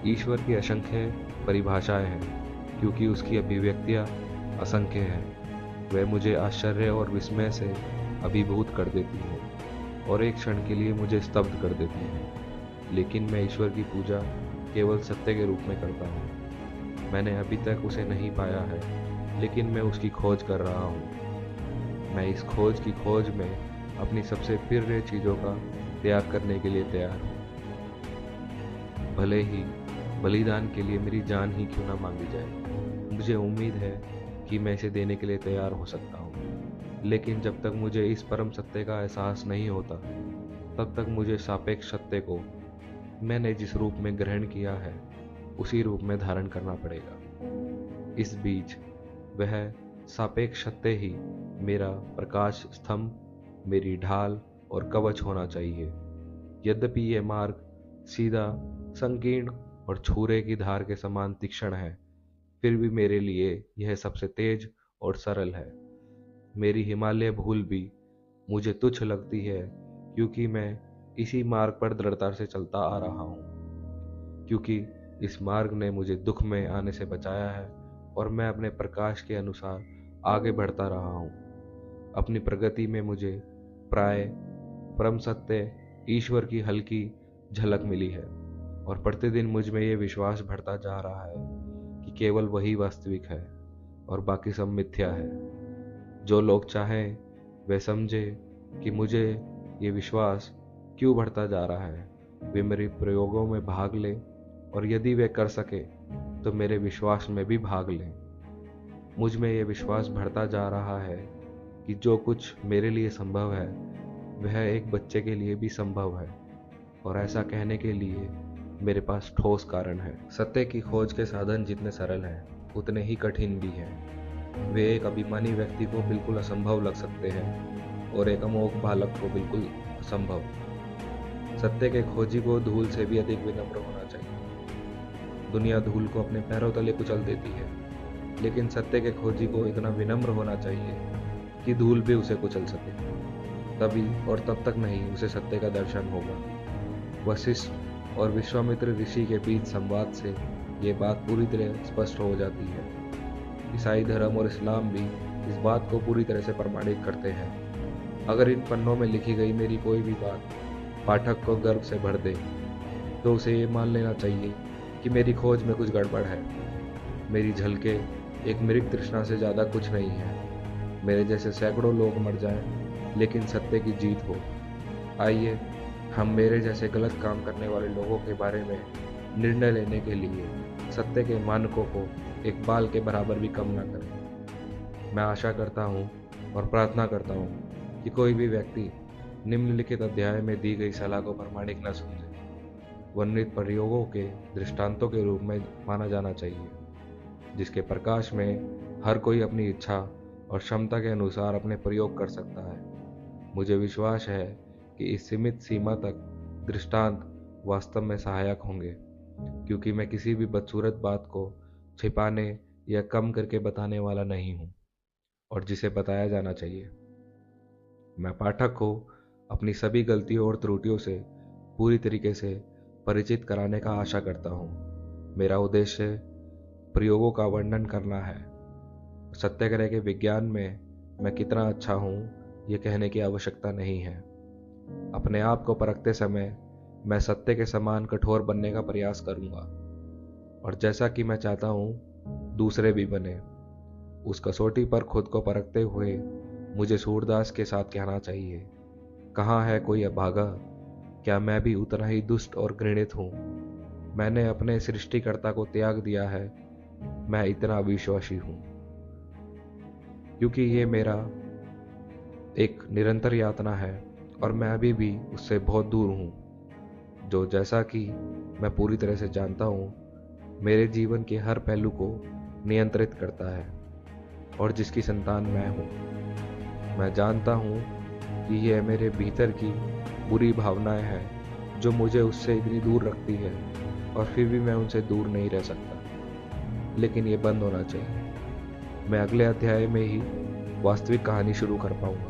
ईश्वर की असंख्य परिभाषाएं हैं, क्योंकि उसकी अभिव्यक्तियां असंख्य हैं। वह मुझे आश्चर्य और विस्मय से अभिभूत कर देती है और एक क्षण के लिए मुझे स्तब्ध कर देती है। लेकिन मैं ईश्वर की पूजा केवल सत्य के रूप में करता हूँ। मैंने अभी तक उसे नहीं पाया है, लेकिन मैं उसकी खोज कर रहा हूँ। मैं इस खोज की खोज में अपनी सबसे प्रिय चीज़ों का त्याग करने के लिए तैयार हूँ, भले ही बलिदान के लिए मेरी जान ही क्यों ना मांगी जाए। मुझे उम्मीद है कि मैं इसे देने के लिए तैयार हो सकता हूँ, लेकिन जब तक मुझे इस परम सत्य का एहसास नहीं होता, तब तक मुझे सापेक्ष सत्य को मैंने जिस रूप में ग्रहण किया है उसी रूप में धारण करना पड़ेगा। इस बीच वह सापेक्ष सत्य ही मेरा प्रकाश स्तंभ, मेरी ढाल और कवच होना चाहिए। यद्यपि यह मार्ग सीधा, संकीर्ण और छुरे की धार के समान तीक्ष्ण है, फिर भी मेरे लिए यह सबसे तेज और सरल है। मेरी हिमालय भूल भी मुझे तुच्छ लगती है, क्योंकि मैं इसी मार्ग पर दृढ़ता से चलता आ रहा हूँ, क्योंकि इस मार्ग ने मुझे दुख में आने से बचाया है और मैं अपने प्रकाश के अनुसार आगे बढ़ता रहा हूँ। अपनी प्रगति में मुझे प्राय परम सत्य ईश्वर की हल्की झलक मिली है और प्रतिदिन मुझ में ये विश्वास बढ़ता जा रहा है कि केवल वही वास्तविक है और बाकी सब मिथ्या है। जो लोग चाहें वे समझे कि मुझे ये विश्वास क्यों बढ़ता जा रहा है, वे मेरे प्रयोगों में भाग लें और यदि वे कर सके तो मेरे विश्वास में भी भाग लें। मुझ में ये विश्वास बढ़ता जा रहा है कि जो कुछ मेरे लिए संभव है वह एक बच्चे के लिए भी संभव है, और ऐसा कहने के लिए मेरे पास ठोस कारण है। सत्य की खोज के साधन जितने सरल हैं उतने ही कठिन भी हैं। वे एक अभिमानी व्यक्ति को बिल्कुल असंभव लग सकते हैं और एक अमोघ बालक को बिल्कुल असंभव। सत्य के खोजी को धूल से भी अधिक विनम्र होना चाहिए। दुनिया धूल को अपने पैरों तले कुचल देती है, लेकिन सत्य के खोजी को इतना विनम्र होना चाहिए कि धूल भी उसे कुचल सके। तभी और तब तक नहीं उसे सत्य का दर्शन होगा। वशिष्ठ और विश्वामित्र ऋषि के बीच संवाद से ये बात पूरी तरह स्पष्ट हो जाती है। ईसाई धर्म और इस्लाम भी इस बात को पूरी तरह से प्रमाणित करते हैं। अगर इन पन्नों में लिखी गई मेरी कोई भी बात पाठक को गर्व से भर दे, तो उसे ये मान लेना चाहिए कि मेरी खोज में कुछ गड़बड़ है। मेरी झलके एक मृग तृष्णा से ज़्यादा कुछ नहीं है। मेरे जैसे सैकड़ों लोग मर जाएं, लेकिन सत्य की जीत हो। आइए हम मेरे जैसे गलत काम करने वाले लोगों के बारे में निर्णय लेने के लिए सत्य के मानकों को एक बाल के बराबर भी कम ना करें। मैं आशा करता हूँ और प्रार्थना करता हूँ कि कोई भी व्यक्ति निम्नलिखित अध्याय में दी गई सलाह को प्रामाणिक न समझे। वर्णित प्रयोगों के दृष्टांतों के रूप में माना जाना चाहिए, जिसके प्रकाश में हर कोई अपनी इच्छा और क्षमता के अनुसार अपने प्रयोग कर सकता है। मुझे विश्वास है कि इस सीमित सीमा तक दृष्टांत वास्तव में सहायक होंगे, क्योंकि मैं किसी भी बदसूरत बात को छिपाने या कम करके बताने वाला नहीं हूँ और जिसे बताया जाना चाहिए। मैं पाठक को अपनी सभी गलतियों और त्रुटियों से पूरी तरीके से परिचित कराने का आशा करता हूँ। मेरा उद्देश्य प्रयोगों का वर्णन करना है। सत्याग्रह के विज्ञान में मैं कितना अच्छा हूँ ये कहने की आवश्यकता नहीं है। अपने आप को परखते समय मैं सत्य के समान कठोर बनने का प्रयास करूँगा, और जैसा कि मैं चाहता हूँ दूसरे भी बने। उस कसौटी पर खुद को परखते हुए मुझे सूरदास के साथ कहना चाहिए, कहाँ है कोई अभागा? क्या मैं भी उतना ही दुष्ट और घृणित हूँ? मैंने अपने सृष्टिकर्ता को त्याग दिया है। मैं इतना अविश्वासी हूँ, क्योंकि ये मेरा एक निरंतर यातना है और मैं अभी भी उससे बहुत दूर हूँ। जो, जैसा कि मैं पूरी तरह से जानता हूँ, मेरे जीवन के हर पहलू को नियंत्रित करता है और जिसकी संतान मैं हूँ। मैं जानता हूँ कि यह मेरे भीतर की बुरी भावनाएं हैं जो मुझे उससे इतनी दूर रखती है, और फिर भी मैं उनसे दूर नहीं रह सकता। लेकिन ये बंद होना चाहिए। मैं अगले अध्याय में ही वास्तविक कहानी शुरू कर पाऊंगा।